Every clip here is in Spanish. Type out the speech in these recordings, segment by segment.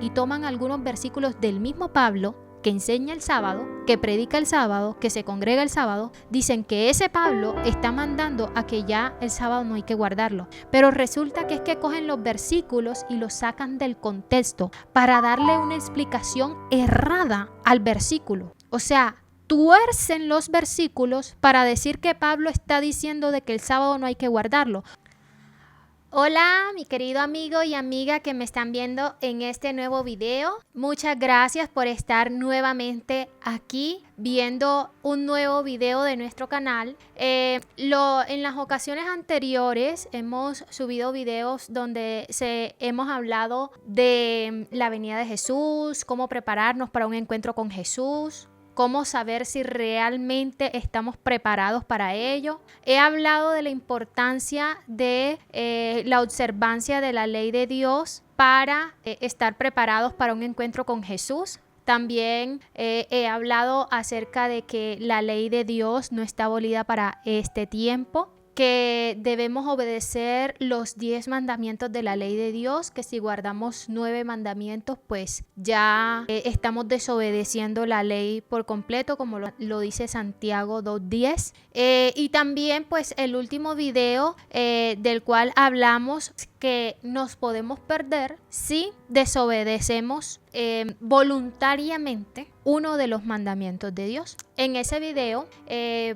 y toman algunos versículos del mismo Pablo, que enseña el sábado, que predica el sábado, que se congrega el sábado, dicen que ese Pablo está mandando a que ya el sábado no hay que guardarlo. Pero resulta que es que cogen los versículos y los sacan del contexto para darle una explicación errada al versículo. O sea, tuercen los versículos para decir que Pablo está diciendo de que el sábado no hay que guardarlo. Hola, mi querido amigo y amiga que me están viendo en este nuevo video. Muchas gracias por estar nuevamente aquí viendo un nuevo video de nuestro canal. En las ocasiones anteriores hemos subido videos donde hemos hablado de la venida de Jesús, cómo prepararnos para un encuentro con Jesús, cómo saber si realmente estamos preparados para ello. He hablado de la importancia de la observancia de la ley de Dios para estar preparados para un encuentro con Jesús. También he hablado acerca de que la ley de Dios no está abolida para este tiempo, que debemos obedecer los 10 mandamientos de la ley de Dios, que si guardamos 9 mandamientos, pues ya estamos desobedeciendo la ley por completo, como lo dice Santiago 2:10. Y también pues el último video del cual hablamos que nos podemos perder si desobedecemos voluntariamente uno de los mandamientos de Dios. En ese video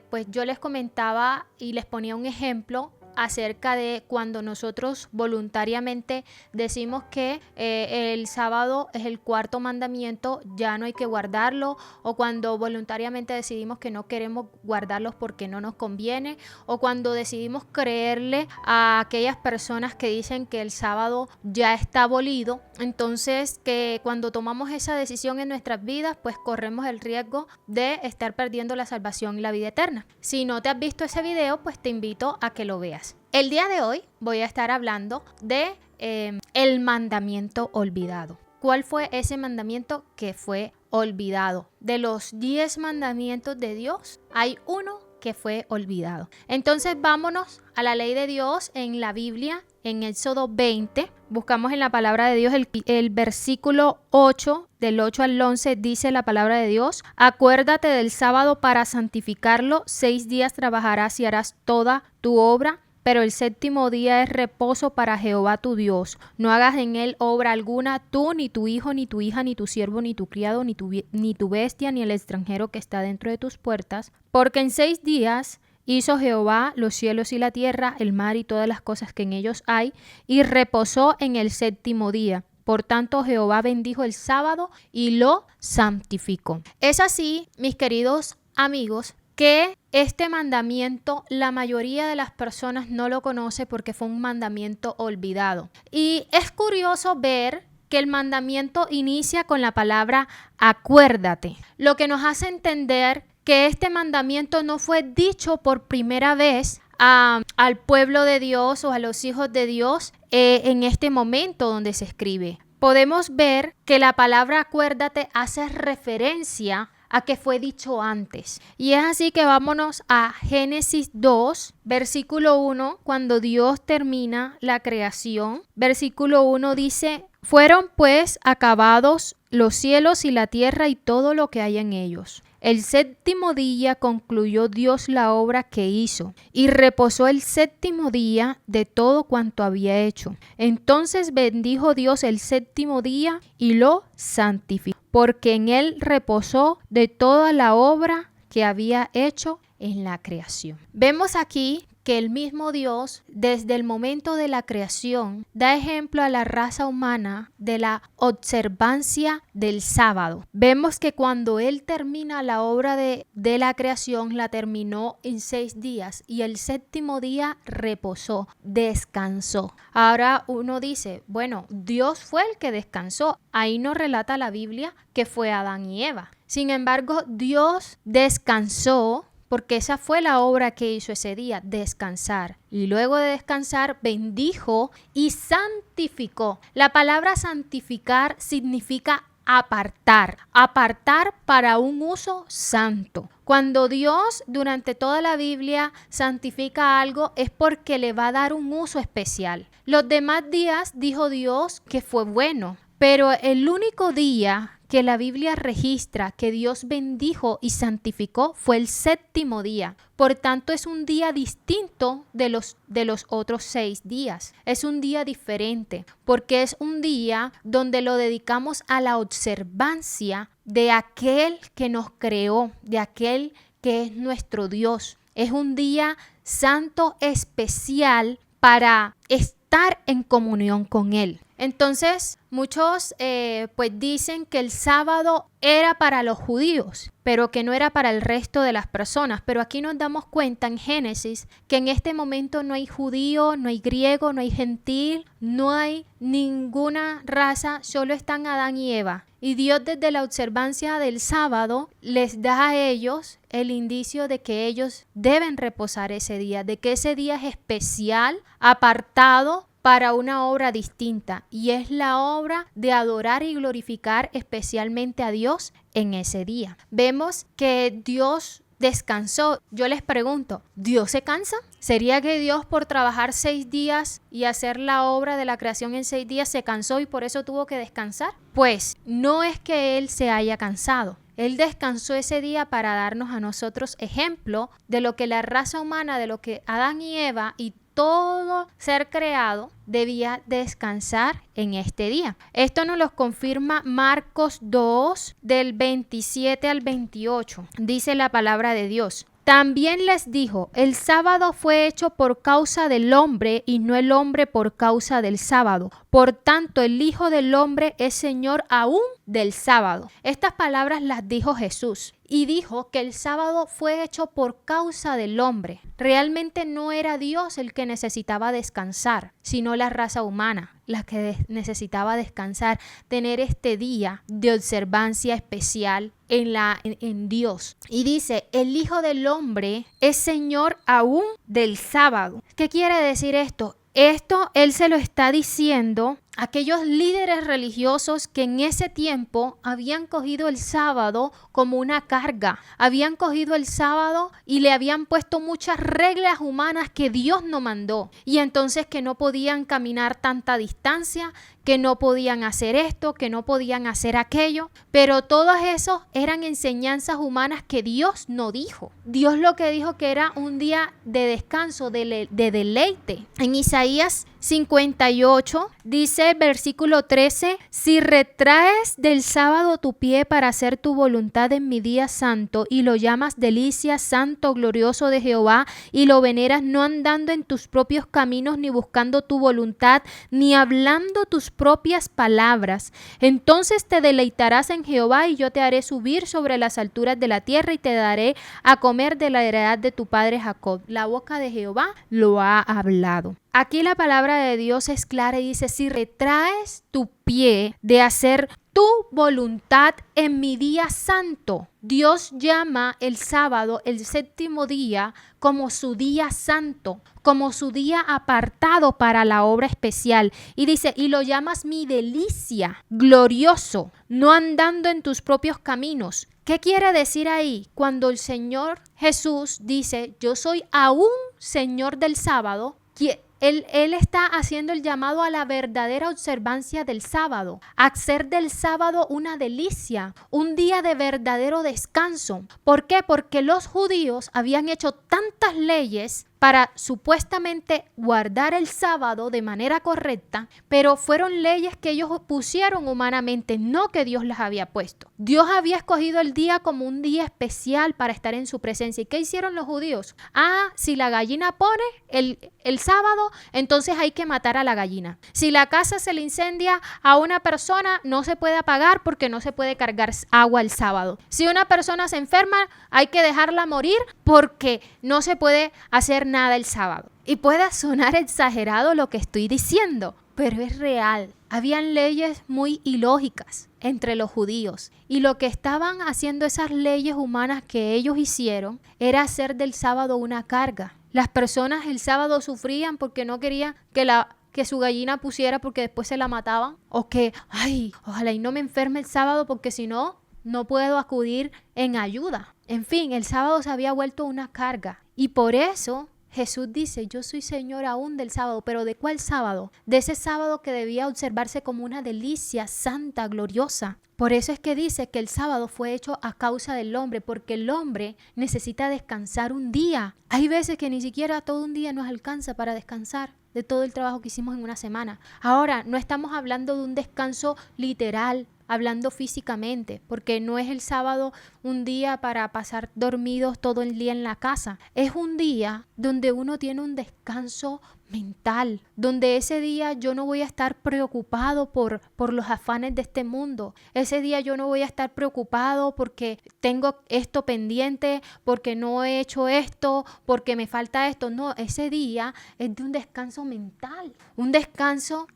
pues yo les comentaba y les ponía un ejemplo acerca de cuando nosotros voluntariamente decimos que el sábado es el 4º mandamiento, ya no hay que guardarlo, o cuando voluntariamente decidimos que no queremos guardarlos porque no nos conviene, o cuando decidimos creerle a aquellas personas que dicen que el sábado ya está abolido. Entonces que cuando tomamos esa decisión en nuestras vidas, pues corremos el riesgo de estar perdiendo la salvación y la vida eterna. Si no te has visto ese video, pues te invito a que lo veas. El día de hoy voy a estar hablando de el mandamiento olvidado. ¿Cuál fue ese mandamiento que fue olvidado? De los 10 mandamientos de Dios, hay uno que fue olvidado. Entonces vámonos a la ley de Dios en la Biblia, en Éxodo 20. Buscamos en la palabra de Dios el versículo 8, del 8 al 11, dice la palabra de Dios: acuérdate del sábado para santificarlo, 6 días trabajarás y harás toda tu obra, pero el 7º día es reposo para Jehová tu Dios. No hagas en él obra alguna, tú, ni tu hijo, ni tu hija, ni tu siervo, ni tu criado, ni tu bestia, ni el extranjero que está dentro de tus puertas. Porque en 6 días hizo Jehová los cielos y la tierra, el mar y todas las cosas que en ellos hay, y reposó en el 7º día. Por tanto, Jehová bendijo el sábado y lo santificó. Es así, mis queridos amigos, que este mandamiento la mayoría de las personas no lo conoce porque fue un mandamiento olvidado. Y es curioso ver que el mandamiento inicia con la palabra acuérdate, lo que nos hace entender que este mandamiento no fue dicho por primera vez al pueblo de Dios o a los hijos de Dios en este momento donde se escribe. Podemos ver que la palabra acuérdate hace referencia a que fue dicho antes. Y es así que vámonos a Génesis 2, versículo 1, cuando Dios termina la creación. Versículo 1 dice: fueron pues acabados los cielos y la tierra y todo lo que hay en ellos. El 7º día concluyó Dios la obra que hizo y reposó el 7º día de todo cuanto había hecho. Entonces bendijo Dios el 7º día y lo santificó, porque en él reposó de toda la obra que había hecho en la creación. Vemos aquí que el mismo Dios, desde el momento de la creación, da ejemplo a la raza humana de la observancia del sábado. Vemos que cuando Él termina la obra de la creación, la terminó en 6 días y el 7º día reposó, descansó. Ahora uno dice, bueno, Dios fue el que descansó. Ahí nos relata la Biblia que fue Adán y Eva. Sin embargo, Dios descansó, porque esa fue la obra que hizo ese día, descansar. Y luego de descansar, bendijo y santificó. La palabra santificar significa apartar para un uso santo. Cuando Dios durante toda la Biblia santifica algo es porque le va a dar un uso especial. Los demás días dijo Dios que fue bueno, Pero el único día que la Biblia registra que Dios bendijo y santificó fue el séptimo día. Por tanto, es un día distinto de los otros 6 días. Es un día diferente porque es un día donde lo dedicamos a la observancia de aquel que nos creó, de aquel que es nuestro Dios. Es un día santo especial para estar en comunión con Él. Entonces, muchos pues dicen que el sábado era para los judíos, pero que no era para el resto de las personas. Pero aquí nos damos cuenta en Génesis que en este momento no hay judío, no hay griego, no hay gentil, no hay ninguna raza, solo están Adán y Eva. Y Dios desde la observancia del sábado les da a ellos el indicio de que ellos deben reposar ese día, de que ese día es especial, apartado para una obra distinta, y es la obra de adorar y glorificar especialmente a Dios en ese día. Vemos que Dios descansó. Yo les pregunto, ¿Dios se cansa? ¿Sería que Dios por trabajar 6 días y hacer la obra de la creación en 6 días se cansó y por eso tuvo que descansar? Pues no es que Él se haya cansado. Él descansó ese día para darnos a nosotros ejemplo de lo que la raza humana, de lo que Adán y Eva y todo ser creado debía descansar en este día. Esto nos lo confirma Marcos 2 del 27 al 28. Dice la palabra de Dios. También les dijo, el sábado fue hecho por causa del hombre y no el hombre por causa del sábado. Por tanto, el Hijo del Hombre es Señor aún del sábado. Estas palabras las dijo Jesús y dijo que el sábado fue hecho por causa del hombre. Realmente no era Dios el que necesitaba descansar, sino la raza humana la que necesitaba descansar, tener este día de observancia especial en Dios. Y dice, el Hijo del Hombre es Señor aún del sábado. ¿Qué quiere decir esto? Esto Él se lo está diciendo a aquellos líderes religiosos que en ese tiempo habían cogido el sábado como una carga. Habían cogido el sábado y le habían puesto muchas reglas humanas que Dios no mandó. Y entonces que no podían caminar tanta distancia, que no podían hacer esto, que no podían hacer aquello. Pero todos esos eran enseñanzas humanas que Dios no dijo. Dios lo que dijo que era un día de descanso, de deleite. En Isaías 58 dice versículo 13, si retraes del sábado tu pie para hacer tu voluntad en mi día santo y lo llamas delicia, santo, glorioso de Jehová y lo veneras no andando en tus propios caminos ni buscando tu voluntad ni hablando tus propias palabras, entonces te deleitarás en Jehová y yo te haré subir sobre las alturas de la tierra y te daré a comer de la heredad de tu padre Jacob. La boca de Jehová lo ha hablado. Aquí la palabra de Dios es clara y dice, si retraes tu pie de hacer tu voluntad en mi día santo. Dios llama el sábado, el séptimo día, como su día santo, como su día apartado para la obra especial. Y dice, y lo llamas mi delicia, glorioso, no andando en tus propios caminos. ¿Qué quiere decir ahí? Cuando el Señor Jesús dice, yo soy aún Señor del sábado, Él está haciendo el llamado a la verdadera observancia del sábado, a hacer del sábado una delicia, un día de verdadero descanso. ¿Por qué? Porque los judíos habían hecho tantas leyes para supuestamente guardar el sábado de manera correcta, pero fueron leyes que ellos pusieron humanamente, no que Dios las había puesto. Dios había escogido el día como un día especial para estar en su presencia. ¿Y qué hicieron los judíos? Si la gallina pone el sábado, entonces hay que matar a la gallina. Si la casa se le incendia a una persona, no se puede apagar porque no se puede cargar agua el sábado. Si una persona se enferma, hay que dejarla morir porque no se puede hacer nada el sábado. Y puede sonar exagerado lo que estoy diciendo, pero es real. Habían leyes muy ilógicas entre los judíos y lo que estaban haciendo esas leyes humanas que ellos hicieron era hacer del sábado una carga. Las personas el sábado sufrían porque no querían que su gallina pusiera porque después se la mataban, o que, ojalá y no me enferme el sábado porque si no, no puedo acudir en ayuda. En fin, el sábado se había vuelto una carga y por eso Jesús dice, yo soy Señor aún del sábado, pero ¿de cuál sábado? De ese sábado que debía observarse como una delicia santa, gloriosa. Por eso es que dice que el sábado fue hecho a causa del hombre, porque el hombre necesita descansar un día. Hay veces que ni siquiera todo un día nos alcanza para descansar de todo el trabajo que hicimos en una semana. Ahora, no estamos hablando de un descanso literal, hablando físicamente, porque no es el sábado un día para pasar dormidos todo el día en la casa. Es un día donde uno tiene un descanso mental, donde ese día yo no voy a estar preocupado por los afanes de este mundo. Ese día yo no voy a estar preocupado porque tengo esto pendiente, porque no he hecho esto, porque me falta esto. No, ese día es de un descanso mental, un descanso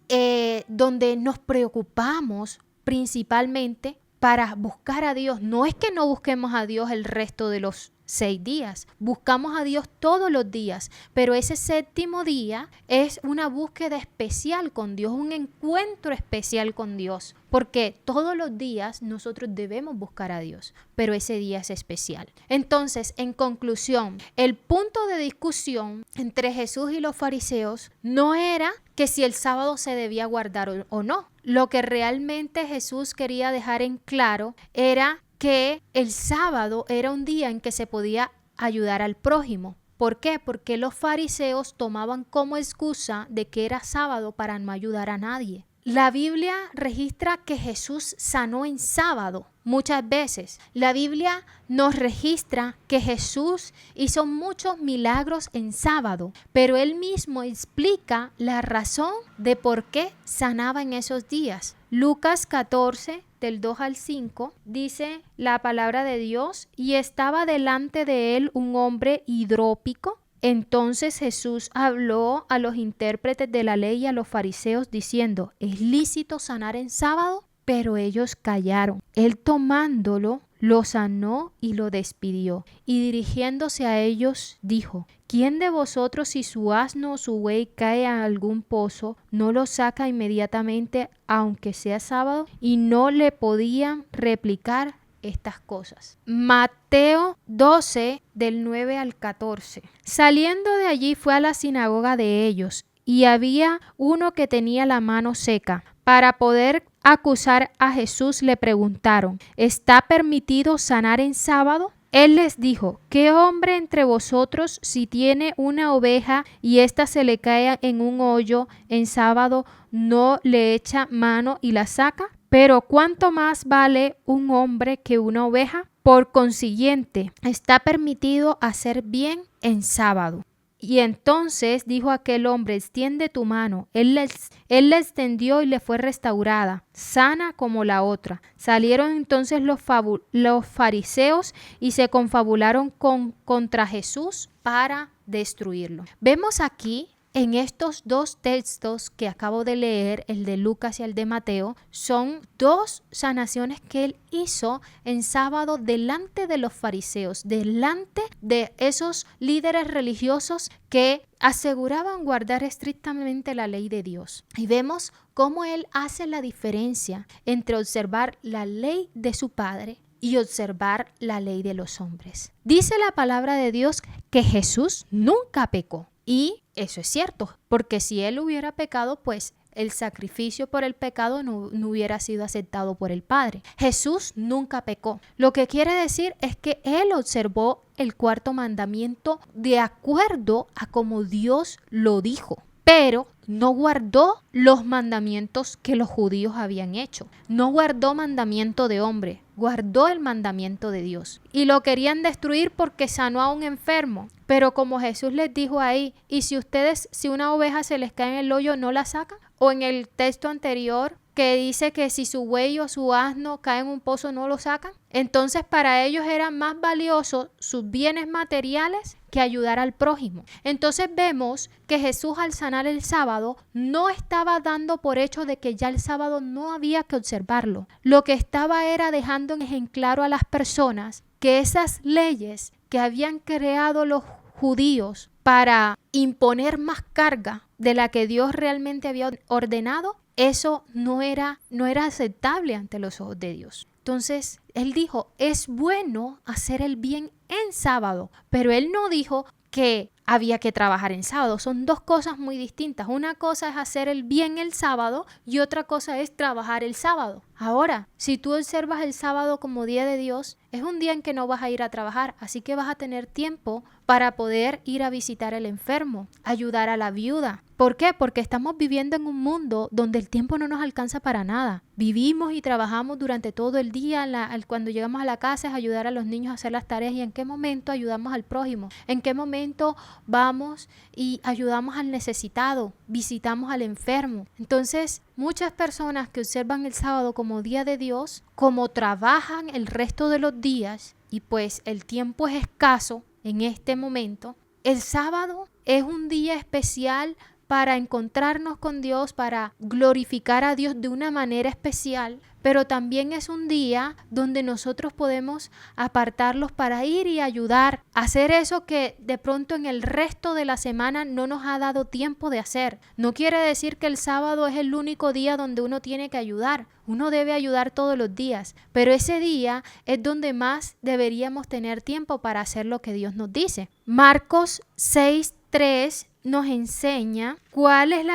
donde nos preocupamos principalmente para buscar a Dios. No es que no busquemos a Dios el resto de los 6 días, buscamos a Dios todos los días, pero ese séptimo día es una búsqueda especial con Dios, un encuentro especial con Dios, porque todos los días nosotros debemos buscar a Dios, pero ese día es especial. Entonces, en conclusión, el punto de discusión entre Jesús y los fariseos no era que si el sábado se debía guardar o no. Lo que realmente Jesús quería dejar en claro era que el sábado era un día en que se podía ayudar al prójimo. ¿Por qué? Porque los fariseos tomaban como excusa de que era sábado para no ayudar a nadie. La Biblia registra que Jesús sanó en sábado muchas veces. La Biblia nos registra que Jesús hizo muchos milagros en sábado, pero él mismo explica la razón de por qué sanaba en esos días. Lucas 14, del 2 al 5, dice la palabra de Dios: y estaba delante de él un hombre hidrópico. Entonces Jesús habló a los intérpretes de la ley y a los fariseos diciendo: ¿es lícito sanar en sábado? Pero ellos callaron. Él tomándolo, lo sanó y lo despidió. Y dirigiéndose a ellos, dijo: ¿quién de vosotros, si su asno o su buey cae a algún pozo, no lo saca inmediatamente, aunque sea sábado? Y no le podían replicar estas cosas. Mateo 12, del 9 al 14. Saliendo de allí fue a la sinagoga de ellos, y había uno que tenía la mano seca. Para poder acusar a Jesús le preguntaron: ¿está permitido sanar en sábado? Él les dijo: ¿qué hombre entre vosotros, si tiene una oveja y ésta se le cae en un hoyo en sábado, no le echa mano y la saca? Pero ¿cuánto más vale un hombre que una oveja? Por consiguiente, está permitido hacer bien en sábado. Y entonces dijo aquel hombre: extiende tu mano. Él la extendió y le fue restaurada, sana como la otra. Salieron entonces los fariseos y se confabularon contra Jesús para destruirlo. Vemos aquí en estos dos textos que acabo de leer, el de Lucas y el de Mateo, son dos sanaciones que él hizo en sábado delante de los fariseos, delante de esos líderes religiosos que aseguraban guardar estrictamente la ley de Dios. Y vemos cómo él hace la diferencia entre observar la ley de su Padre y observar la ley de los hombres. Dice la palabra de Dios que Jesús nunca pecó. Y eso es cierto, porque si él hubiera pecado, pues el sacrificio por el pecado no hubiera sido aceptado por el Padre. Jesús nunca pecó. Lo que quiere decir es que él observó el cuarto mandamiento de acuerdo a como Dios lo dijo, pero no guardó los mandamientos que los judíos habían hecho. No guardó mandamiento de hombre, guardó el mandamiento de Dios. Y lo querían destruir porque sanó a un enfermo. Pero como Jesús les dijo ahí: ¿y si una oveja se les cae en el hoyo, no la sacan? O en el texto anterior que dice que si su buey o su asno cae en un pozo, no lo sacan. Entonces para ellos era más valioso sus bienes materiales que ayudar al prójimo. Entonces vemos que Jesús, al sanar el sábado, no estaba dando por hecho de que ya el sábado no había que observarlo. Lo que estaba era dejando en claro a las personas que esas leyes que habían creado los judíos para imponer más carga de la que Dios realmente había ordenado, eso no era aceptable ante los ojos de Dios. Entonces, él dijo: es bueno hacer el bien en sábado, pero él no dijo que había que trabajar en sábado. Son dos cosas muy distintas. Una cosa es hacer el bien el sábado y otra cosa es trabajar el sábado. Ahora, si tú observas el sábado como día de Dios, es un día en que no vas a ir a trabajar, así que vas a tener tiempo para poder ir a visitar al enfermo, ayudar a la viuda. ¿Por qué? Porque estamos viviendo en un mundo donde el tiempo no nos alcanza para nada. Vivimos y trabajamos durante todo el día. Cuando llegamos a la casa es ayudar a los niños a hacer las tareas. ¿Y en qué momento ayudamos al prójimo? ¿En qué momento vamos y ayudamos al necesitado? Visitamos al enfermo. Entonces, muchas personas que observan el sábado como día de Dios, como trabajan el resto de los días y pues el tiempo es escaso en este momento, el sábado es un día especial para encontrarnos con Dios, para glorificar a Dios de una manera especial, pero también es un día donde nosotros podemos apartarlos para ir y ayudar, hacer eso que de pronto en el resto de la semana no nos ha dado tiempo de hacer. No quiere decir que el sábado es el único día donde uno tiene que ayudar. Uno debe ayudar todos los días, pero ese día es donde más deberíamos tener tiempo para hacer lo que Dios nos dice. Marcos 6:3 nos enseña cuál es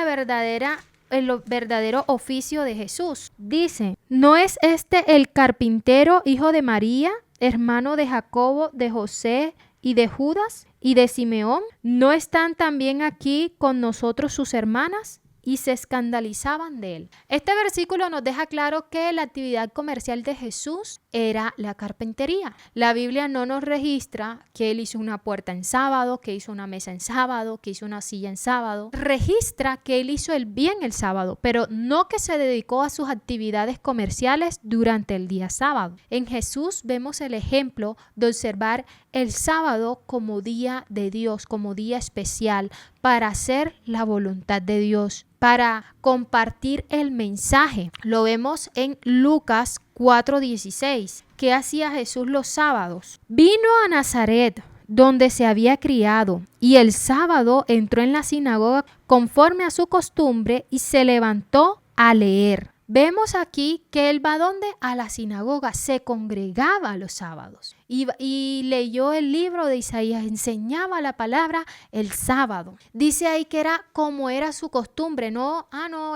el verdadero oficio de Jesús. Dice, ¿no es este el carpintero, hijo de María, hermano de Jacobo, de José y de Judas y de Simeón? ¿No están también aquí con nosotros sus hermanas? Y se escandalizaban de él. Este versículo nos deja claro que la actividad comercial de Jesús era la carpintería. La Biblia no nos registra que él hizo una puerta en sábado, que hizo una mesa en sábado, que hizo una silla en sábado. Registra que él hizo el bien el sábado, pero no que se dedicó a sus actividades comerciales durante el día sábado. En Jesús vemos el ejemplo de observar el sábado como día de Dios, como día especial para hacer la voluntad de Dios, para compartir el mensaje. Lo vemos en Lucas 4:16. ¿Qué hacía Jesús los sábados? Vino a Nazaret, donde se había criado, y el sábado entró en la sinagoga conforme a su costumbre y se levantó a leer. Vemos aquí que él va ¿dónde? A la sinagoga, se congregaba los sábados y leyó el libro de Isaías, enseñaba la palabra el sábado. Dice ahí que era como era su costumbre, no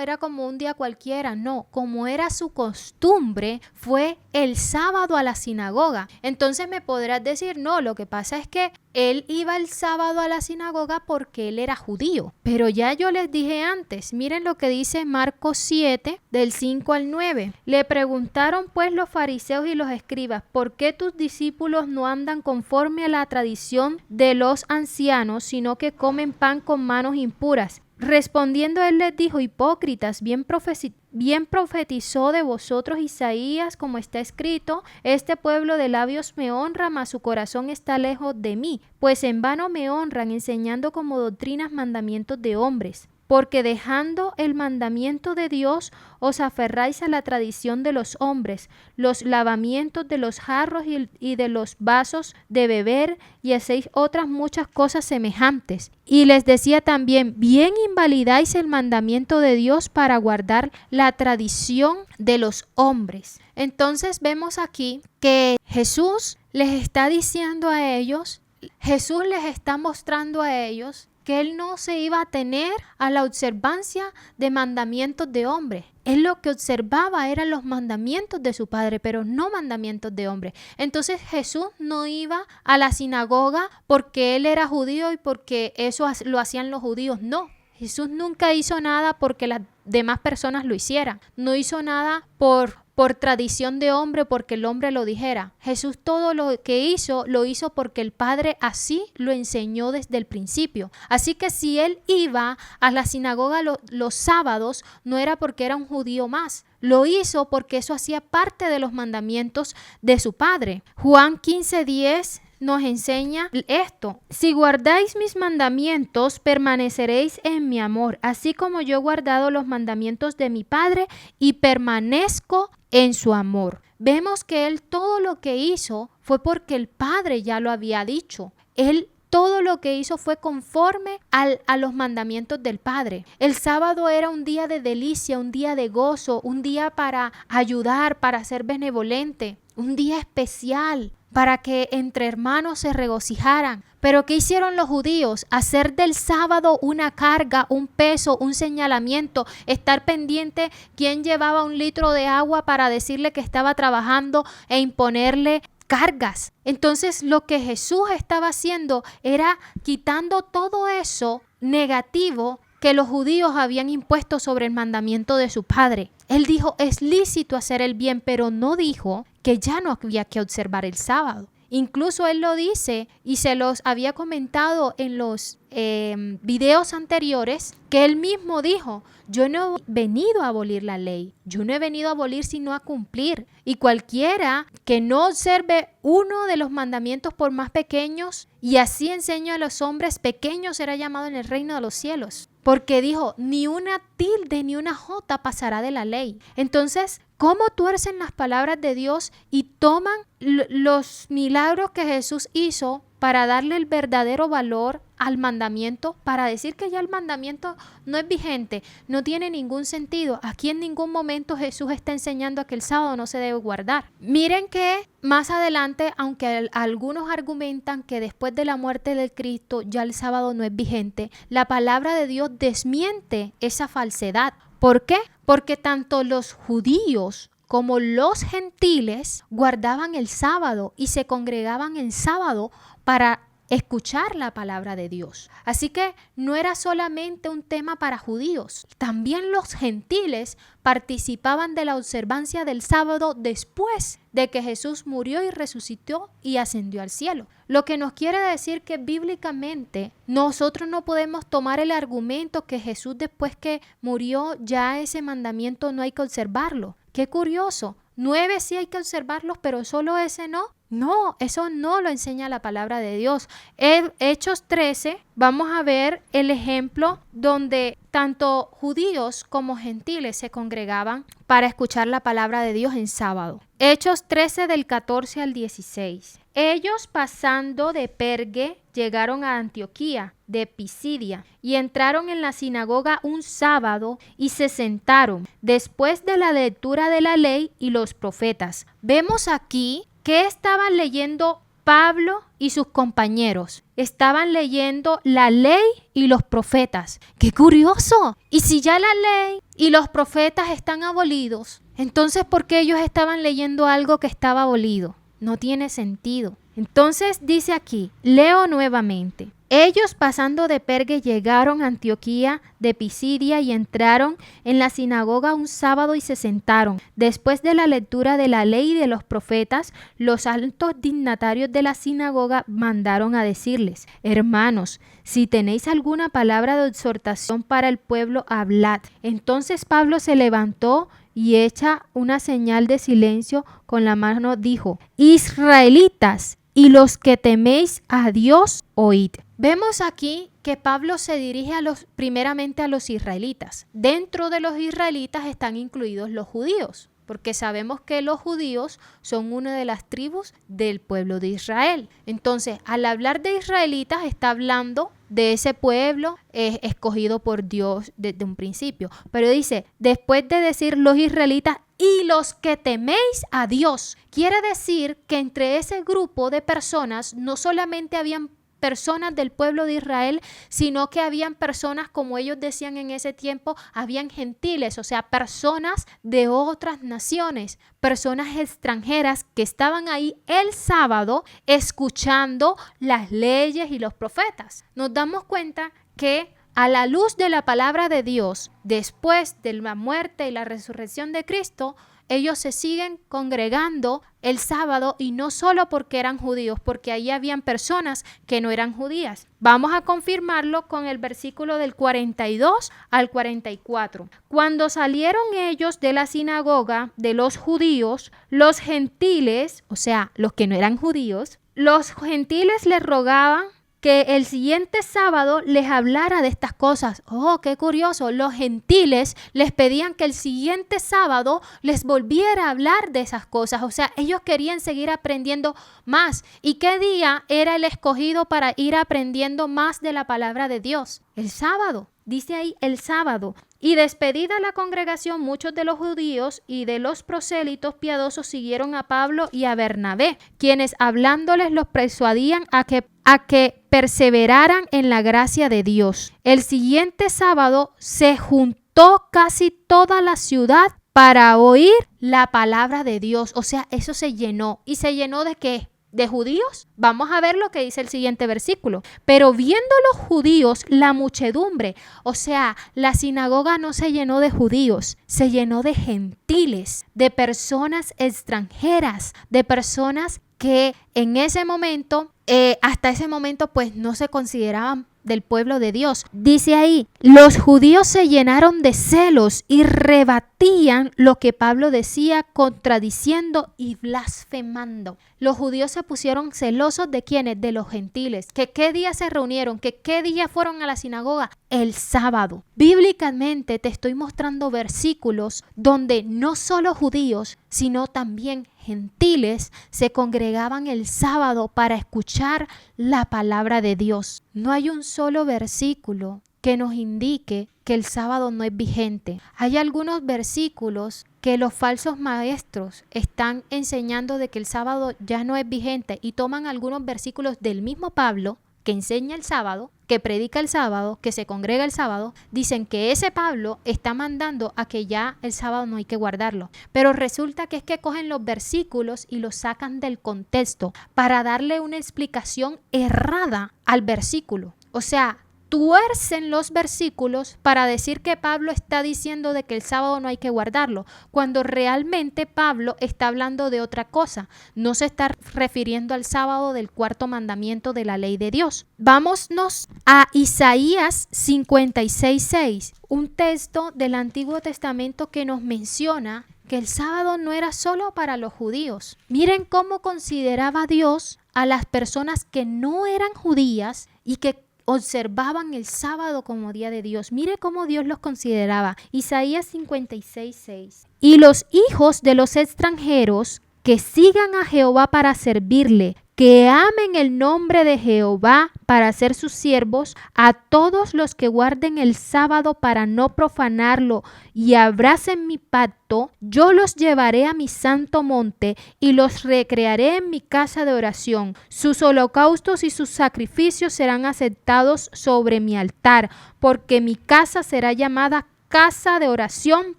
era como un día cualquiera, no, como era su costumbre fue el sábado a la sinagoga. Entonces me podrás decir, no, lo que pasa es que él iba el sábado a la sinagoga porque él era judío. Pero ya yo les dije antes, miren lo que dice Marcos 7, del 5 al 9. Le preguntaron pues los fariseos y los escribas, ¿por qué tus discípulos no andan conforme a la tradición de los ancianos, sino que comen pan con manos impuras? Respondiendo él les dijo, hipócritas, bien profetizó de vosotros Isaías, como está escrito, este pueblo de labios me honra, mas su corazón está lejos de mí, pues en vano me honran, enseñando como doctrinas mandamientos de hombres. Porque dejando el mandamiento de Dios, os aferráis a la tradición de los hombres, los lavamientos de los jarros y de los vasos de beber, y hacéis otras muchas cosas semejantes. Y les decía también, bien invalidáis el mandamiento de Dios para guardar la tradición de los hombres. Entonces vemos aquí que Jesús les está diciendo a ellos, Jesús les está mostrando a ellos que él no se iba a tener a la observancia de mandamientos de hombre. Él lo que observaba eran los mandamientos de su padre, pero no mandamientos de hombre. Entonces Jesús no iba a la sinagoga porque él era judío y porque eso lo hacían los judíos. No, Jesús nunca hizo nada porque las demás personas lo hicieran. No hizo nada por tradición de hombre, porque el hombre lo dijera. Jesús todo lo que hizo, lo hizo porque el Padre así lo enseñó desde el principio. Así que si él iba a la sinagoga los sábados, no era porque era un judío más. Lo hizo porque eso hacía parte de los mandamientos de su Padre. Juan 15:10 nos enseña esto: si guardáis mis mandamientos, permaneceréis en mi amor, así como yo he guardado los mandamientos de mi Padre y permanezco en su amor. Vemos que él todo lo que hizo fue porque el Padre ya lo había dicho. Él todo lo que hizo fue conforme a los mandamientos del Padre. El sábado era un día de delicia, un día de gozo, un día para ayudar, para ser benevolente, un día especial para que entre hermanos se regocijaran. Pero ¿qué hicieron los judíos? Hacer del sábado una carga, un peso, un señalamiento, estar pendiente quién llevaba 1 litro de agua para decirle que estaba trabajando e imponerle cargas. Entonces lo que Jesús estaba haciendo era quitando todo eso negativo que los judíos habían impuesto sobre el mandamiento de su padre. Él dijo, es lícito hacer el bien, pero no dijo que ya no había que observar el sábado. Incluso él lo dice y se los había comentado en los videos anteriores, que él mismo dijo, yo no he venido a abolir la ley, yo no he venido a abolir sino a cumplir. Y cualquiera que no observe uno de los mandamientos por más pequeños y así enseña a los hombres, pequeños será llamado en el reino de los cielos. Porque dijo, ni una tilde ni una jota pasará de la ley. Entonces, ¿cómo tuercen las palabras de Dios y toman los milagros que Jesús hizo para darle el verdadero valor al mandamiento, para decir que ya el mandamiento no es vigente, no tiene ningún sentido? Aquí en ningún momento Jesús está enseñando a que el sábado no se debe guardar. Miren que más adelante, aunque algunos argumentan que después de la muerte del Cristo ya el sábado no es vigente, la palabra de Dios desmiente esa falsedad. ¿Por qué? Porque tanto los judíos como los gentiles guardaban el sábado y se congregaban el sábado para escuchar la palabra de Dios. Así que no era solamente un tema para judíos, también los gentiles participaban de la observancia del sábado después de que Jesús murió y resucitó y ascendió al cielo. Lo que nos quiere decir que bíblicamente nosotros no podemos tomar el argumento que Jesús después que murió ya ese mandamiento no hay que observarlo. Qué curioso, 9 sí hay que observarlos, pero solo ese no. No, eso no lo enseña la palabra de Dios. En Hechos 13 vamos a ver el ejemplo donde tanto judíos como gentiles se congregaban para escuchar la palabra de Dios en sábado. Hechos 13 del 14 al 16. Ellos pasando de Perge llegaron a Antioquía de Pisidia y entraron en la sinagoga un sábado y se sentaron después de la lectura de la ley y los profetas. Vemos aquí que estaban leyendo Pablo y sus compañeros. Estaban leyendo la ley y los profetas. ¡Qué curioso! Y si ya la ley y los profetas están abolidos, entonces ¿por qué ellos estaban leyendo algo que estaba abolido? No tiene sentido. Entonces dice aquí, leo nuevamente. Ellos pasando de Perge llegaron a Antioquía de Pisidia y entraron en la sinagoga un sábado y se sentaron. Después de la lectura de la ley y de los profetas, los altos dignatarios de la sinagoga mandaron a decirles, hermanos, si tenéis alguna palabra de exhortación para el pueblo, hablad. Entonces Pablo se levantó y hecha una señal de silencio con la mano dijo, israelitas y los que teméis a Dios, oíd. Vemos aquí que Pablo se dirige primeramente a los israelitas. Dentro de los israelitas están incluidos los judíos, porque sabemos que los judíos son una de las tribus del pueblo de Israel. Entonces, al hablar de israelitas, está hablando de ese pueblo escogido por Dios desde un principio. Pero dice, después de decir los israelitas y los que teméis a Dios, quiere decir que entre ese grupo de personas no solamente habían personas del pueblo de Israel, sino que habían personas, como ellos decían en ese tiempo, habían gentiles, o sea, personas de otras naciones, personas extranjeras que estaban ahí el sábado escuchando las leyes y los profetas. Nos damos cuenta que a la luz de la palabra de Dios, después de la muerte y la resurrección de Cristo, ellos se siguen congregando el sábado y no solo porque eran judíos, porque ahí habían personas que no eran judías. Vamos a confirmarlo con el versículo del 42 al 44. Cuando salieron ellos de la sinagoga de los judíos, los gentiles, o sea, los que no eran judíos, los gentiles les rogaban que el siguiente sábado les hablara de estas cosas. Oh, qué curioso. Los gentiles les pedían que el siguiente sábado les volviera a hablar de esas cosas. O sea, ellos querían seguir aprendiendo más. ¿Y qué día era el escogido para ir aprendiendo más de la palabra de Dios? El sábado. Dice ahí el sábado. Y despedida la congregación, muchos de los judíos y de los prosélitos piadosos siguieron a Pablo y a Bernabé, quienes hablándoles los persuadían a que perseveraran en la gracia de Dios. El siguiente sábado se juntó casi toda la ciudad para oír la palabra de Dios. O sea, eso se llenó. ¿Y se llenó de qué? ¿De judíos? Vamos a ver lo que dice el siguiente versículo. Pero viendo los judíos la muchedumbre, o sea, la sinagoga no se llenó de judíos, se llenó de gentiles, de personas extranjeras, de personas que en ese momento, hasta ese momento, pues no se consideraban del pueblo de Dios. Dice ahí, los judíos se llenaron de celos y rebatían lo que Pablo decía, contradiciendo y blasfemando. Los judíos se pusieron celosos de ¿quiénes? De los gentiles. ¿Que qué día se reunieron? ¿Que qué día fueron a la sinagoga? El sábado. Bíblicamente te estoy mostrando versículos donde no solo judíos, sino también gentiles se congregaban el sábado para escuchar la palabra de Dios. No hay un solo versículo que nos indique que el sábado no es vigente. Hay algunos versículos que los falsos maestros están enseñando de que el sábado ya no es vigente y toman algunos versículos del mismo Pablo que enseña el sábado, que predica el sábado, que se congrega el sábado, dicen que ese Pablo está mandando a que ya el sábado no hay que guardarlo. Pero resulta que es que cogen los versículos y los sacan del contexto para darle una explicación errada al versículo. O sea, tuercen los versículos para decir que Pablo está diciendo de que el sábado no hay que guardarlo, cuando realmente Pablo está hablando de otra cosa. No se está refiriendo al sábado del cuarto mandamiento de la ley de Dios. Vámonos a Isaías 56:6, un texto del Antiguo Testamento que nos menciona que el sábado no era solo para los judíos. Miren cómo consideraba Dios a las personas que no eran judías y que observaban el sábado como día de Dios. Mire cómo Dios los consideraba. Isaías 56:6. Y los hijos de los extranjeros que sigan a Jehová para servirle, que amen el nombre de Jehová para ser sus siervos, a todos los que guarden el sábado para no profanarlo y abracen mi pacto, yo los llevaré a mi santo monte y los recrearé en mi casa de oración. Sus holocaustos y sus sacrificios serán aceptados sobre mi altar, porque mi casa será llamada casa de oración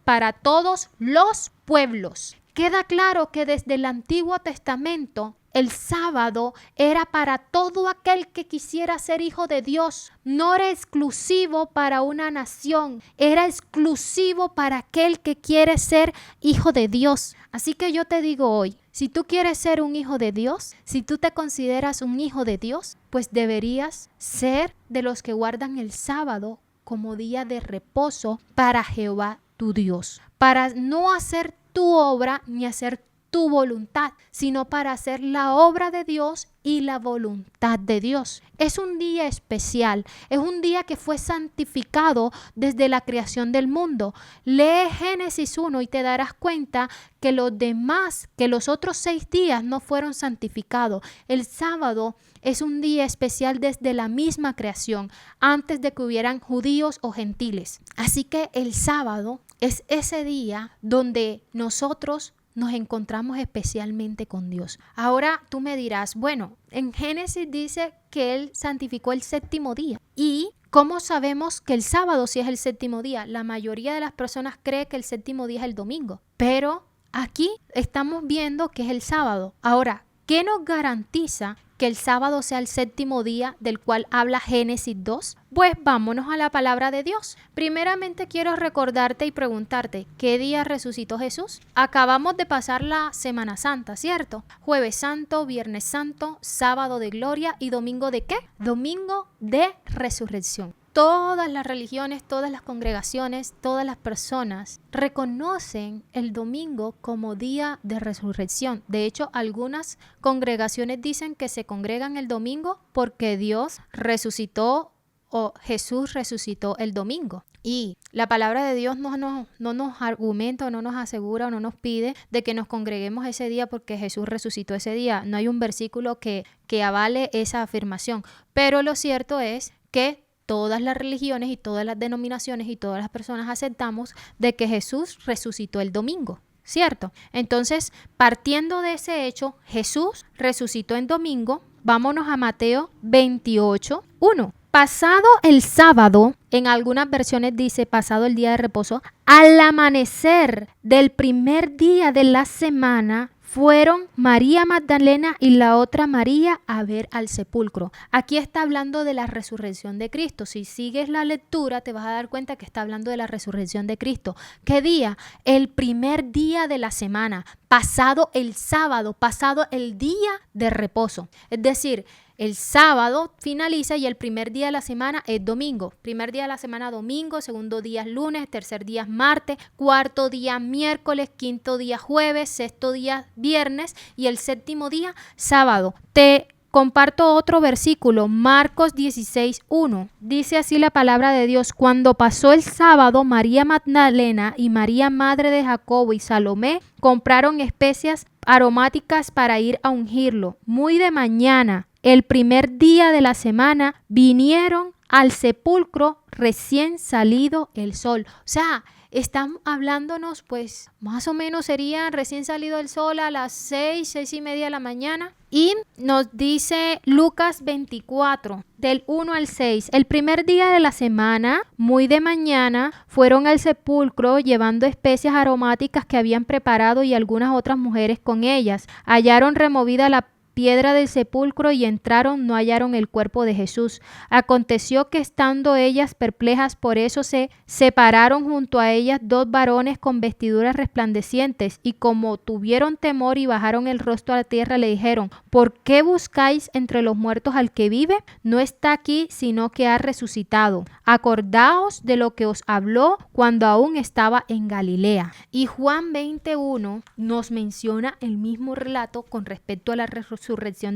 para todos los pueblos. Queda claro que desde el Antiguo Testamento el sábado era para todo aquel que quisiera ser hijo de Dios. No era exclusivo para una nación, era exclusivo para aquel que quiere ser hijo de Dios. Así que yo te digo hoy, si tú quieres ser un hijo de Dios, si tú te consideras un hijo de Dios, pues deberías ser de los que guardan el sábado como día de reposo para Jehová tu Dios, para no hacer tu obra ni hacer tu voluntad, sino para hacer la obra de Dios y la voluntad de Dios. Es un día especial, es un día que fue santificado desde la creación del mundo. Lee Génesis 1 y te darás cuenta que los otros 6 días no fueron santificados. El sábado es un día especial desde la misma creación, antes de que hubieran judíos o gentiles. Así que el sábado es ese día donde nosotros nos encontramos especialmente con Dios. Ahora tú me dirás, bueno, en Génesis dice que Él santificó el séptimo día. ¿Y cómo sabemos que el sábado sí es el séptimo día? La mayoría de las personas cree que el séptimo día es el domingo, pero aquí estamos viendo que es el sábado. Ahora, ¿qué nos garantiza que el sábado sea el séptimo día del cual habla Génesis 2? Pues vámonos a la palabra de Dios. Primeramente quiero recordarte y preguntarte, ¿qué día resucitó Jesús? Acabamos de pasar la Semana Santa, ¿cierto? Jueves Santo, Viernes Santo, Sábado de Gloria y Domingo ¿de qué? Domingo de Resurrección. Todas las religiones, todas las congregaciones, todas las personas reconocen el domingo como día de resurrección. De hecho, algunas congregaciones dicen que se congregan el domingo porque Dios resucitó o Jesús resucitó el domingo. Y la palabra de Dios no nos argumenta, no nos asegura o no nos pide de que nos congreguemos ese día porque Jesús resucitó ese día. No hay un versículo que avale esa afirmación. Pero lo cierto es que todas las religiones y todas las denominaciones y todas las personas aceptamos de que Jesús resucitó el domingo, ¿cierto? Entonces, partiendo de ese hecho, Jesús resucitó en domingo. Vámonos a Mateo 28:1. Pasado el sábado, en algunas versiones dice pasado el día de reposo, al amanecer del primer día de la semana, fueron María Magdalena y la otra María a ver al sepulcro. Aquí está hablando de la resurrección de Cristo. Si sigues la lectura, te vas a dar cuenta que está hablando de la resurrección de Cristo. ¿Qué día? El primer día de la semana, pasado el sábado, pasado el día de reposo. Es decir, el sábado finaliza y el primer día de la semana es domingo. Primer día de la semana domingo, segundo día es lunes, tercer día es martes, cuarto día miércoles, quinto día jueves, sexto día viernes y el séptimo día sábado. Te comparto otro versículo, Marcos 16:1. Dice así la palabra de Dios: cuando pasó el sábado, María Magdalena y María, madre de Jacobo, y Salomé compraron especias aromáticas para ir a ungirlo. Muy de mañana, el primer día de la semana, vinieron al sepulcro recién salido el sol. O sea, están hablándonos, pues, más o menos sería recién salido el sol a las 6:30 de la mañana. Y nos dice Lucas 24, del 1 al 6. El primer día de la semana, muy de mañana, fueron al sepulcro llevando especias aromáticas que habían preparado y algunas otras mujeres con ellas. Hallaron removida la piedra del sepulcro y entraron, no hallaron el cuerpo de Jesús. Aconteció que estando ellas perplejas por eso, se separaron junto a ellas dos varones con vestiduras resplandecientes, y como tuvieron temor y bajaron el rostro a la tierra, le dijeron: ¿por qué buscáis entre los muertos al que vive? No está aquí, sino que ha resucitado. Acordaos de lo que os habló cuando aún estaba en Galilea. Y Juan 21 nos menciona el mismo relato con respecto a la resurrección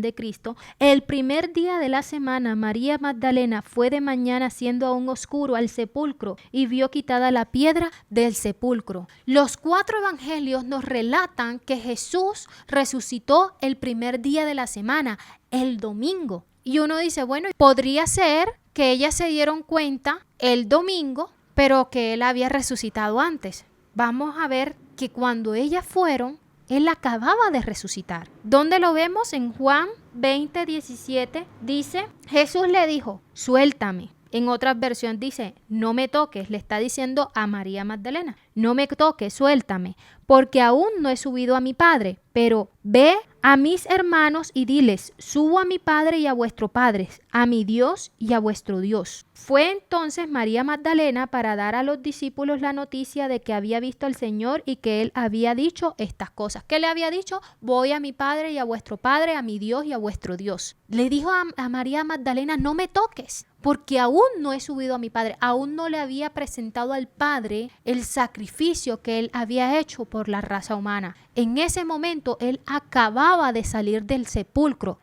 de Cristo. El primer día de la semana, María Magdalena fue de mañana, siendo aún oscuro, al sepulcro y vio quitada la piedra del sepulcro. Los 4 evangelios nos relatan que Jesús resucitó el primer día de la semana, el domingo. Y uno dice, bueno, podría ser que ellas se dieron cuenta el domingo, pero que él había resucitado antes. Vamos a ver que cuando ellas fueron, él acababa de resucitar. ¿Dónde lo vemos? En Juan 20:17 dice: Jesús le dijo: suéltame. En otra versión dice: no me toques. Le está diciendo a María Magdalena: no me toques, suéltame, porque aún no he subido a mi Padre. Pero ve a mis hermanos y diles: subo a mi Padre y a vuestro Padre, a mi Dios y a vuestro Dios. Fue entonces María Magdalena para dar a los discípulos la noticia de que había visto al Señor y que él había dicho estas cosas. ¿Qué le había dicho? Voy a mi Padre y a vuestro Padre, a mi Dios y a vuestro Dios. Le dijo a María Magdalena: no me toques, porque aún no he subido a mi Padre. Aún no le había presentado al Padre el sacrificio que él había hecho por la raza humana. En ese momento él acababa de salir del sepulcro.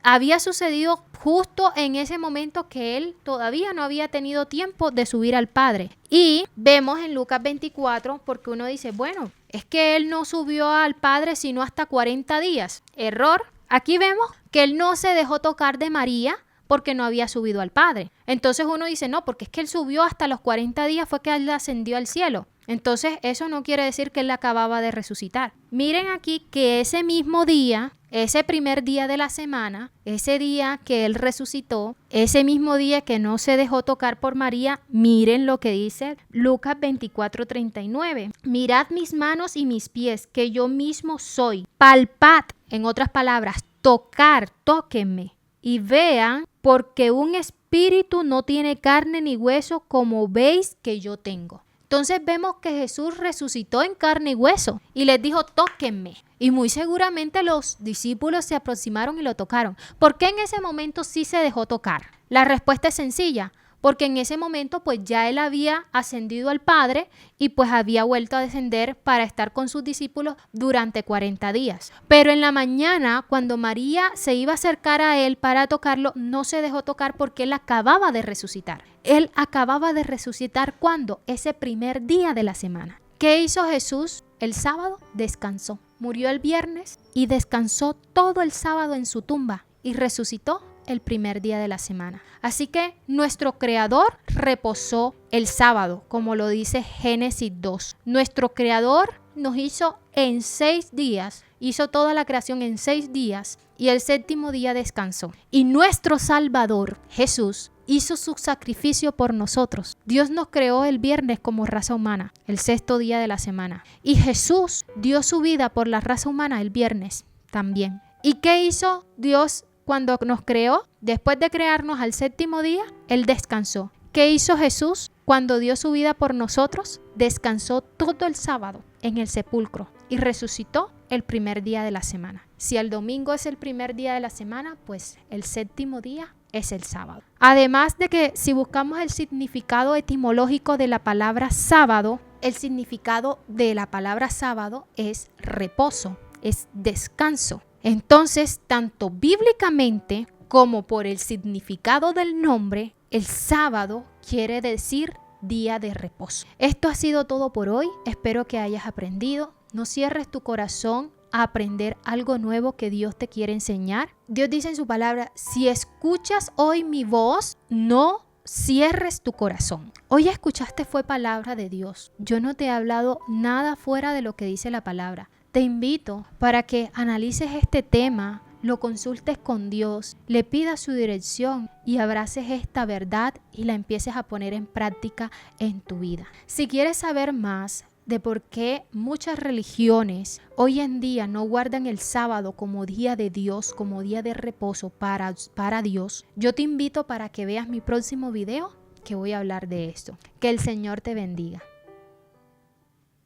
Había sucedido justo en ese momento que él todavía no había tenido tiempo de subir al Padre. Y vemos en Lucas 24, porque uno dice, bueno, es que él no subió al Padre sino hasta 40 días. Error. Aquí vemos que él no se dejó tocar de María porque no había subido al Padre. Entonces uno dice, no, porque es que él subió hasta los 40 días, fue que él ascendió al cielo. Entonces eso no quiere decir que él acababa de resucitar. Miren aquí que ese mismo día, ese primer día de la semana, ese día que él resucitó, ese mismo día que no se dejó tocar por María, miren lo que dice Lucas 24:39. Mirad mis manos y mis pies, que yo mismo soy. Palpad, en otras palabras, tocar, tóquenme y vean, porque un espíritu no tiene carne ni hueso, como veis que yo tengo. Entonces vemos que Jesús resucitó en carne y hueso y les dijo, tóquenme. Y muy seguramente los discípulos se aproximaron y lo tocaron. ¿Por qué en ese momento sí se dejó tocar? La respuesta es sencilla, porque en ese momento pues ya él había ascendido al Padre y pues había vuelto a descender para estar con sus discípulos durante 40 días. Pero en la mañana, cuando María se iba a acercar a él para tocarlo, no se dejó tocar porque él acababa de resucitar. Él acababa de resucitar ¿cuándo? Ese primer día de la semana. ¿Qué hizo Jesús? El sábado descansó. Murió el viernes y descansó todo el sábado en su tumba y resucitó el primer día de la semana. Así que nuestro Creador reposó el sábado, como lo dice Génesis 2. Nuestro Creador nos hizo en 6 días, hizo toda la creación en 6 días y el séptimo día descansó. Y nuestro Salvador, Jesús, hizo su sacrificio por nosotros. Dios nos creó el viernes como raza humana, el 6º día de la semana. Y Jesús dio su vida por la raza humana el viernes también. ¿Y qué hizo Dios cuando nos creó? Después de crearnos al 7º día, Él descansó. ¿Qué hizo Jesús cuando dio su vida por nosotros? Descansó todo el sábado en el sepulcro y resucitó el primer día de la semana. Si el domingo es el primer día de la semana, pues el 7º día es el sábado. Además de que si buscamos el significado etimológico de la palabra sábado, el significado de la palabra sábado es reposo, es descanso. Entonces, tanto bíblicamente como por el significado del nombre, el sábado quiere decir día de reposo. Esto ha sido todo por hoy. Espero que hayas aprendido. No cierres tu corazón a aprender algo nuevo que Dios te quiere enseñar. Dios dice en su palabra, si escuchas hoy mi voz, no cierres tu corazón. Hoy escuchaste fue palabra de Dios. Yo no te he hablado nada fuera de lo que dice la palabra. Te invito para que analices este tema, lo consultes con Dios, le pidas su dirección y abraces esta verdad y la empieces a poner en práctica en tu vida. Si quieres saber más de por qué muchas religiones hoy en día no guardan el sábado como día de Dios, como día de reposo para Dios, yo te invito para que veas mi próximo video que voy a hablar de esto. Que el Señor te bendiga.